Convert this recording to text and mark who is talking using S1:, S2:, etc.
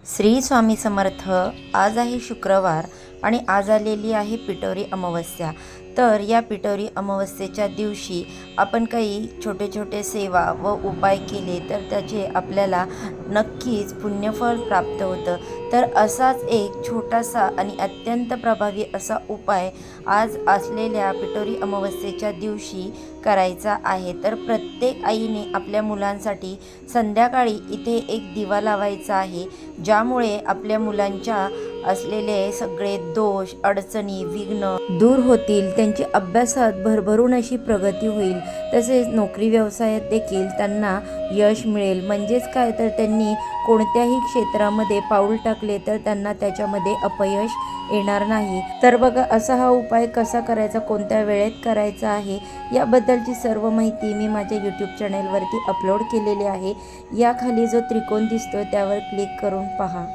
S1: श्री स्वामी समर्थ। आज आहे शुक्रवार आणि आज आलेली आहे पिठोरी अमावस्या। तर या पिठोरी अमावस्येच्या दिवशी आपण काही छोटे छोटे सेवा व उपाय केले तर त्याचे आपल्याला नक्कीच पुण्यफळ प्राप्त होतं। तर असाच एक छोटासा आणि अत्यंत प्रभावी असा उपाय आज असलेल्या पिठोरी अमावस्येच्या दिवशी करायचा आहे। तर प्रत्येक आईने आपल्या मुलांसाठी संध्याकाळी इथे एक दिवा लावायचा आहे, ज्यामुळे आपल्या मुलांच्या असलेले सगळे दोष, अडचणी, विघ्न दूर होतील, त्यांची अभ्यासात भरभरून अशी प्रगती होईल, तसेच नोकरी व्यवसायात देखील त्यांना यश मिळेल। म्हणजेच काय, तर त्यांनी कोणत्याही क्षेत्रामध्ये पाऊल टाकले तर त्यांना त्याच्यामध्ये अपयश येणार नाही। तर बघा, असा हा उपाय कसा करायचा, कोणत्या वेळेत करायचा आहे, याबद्दलची सर्व माहिती मी माझ्या यूट्यूब चॅनेलवरती अपलोड केलेली आहे। या खाली जो त्रिकोण दिसतो त्यावर क्लिक करून पहा।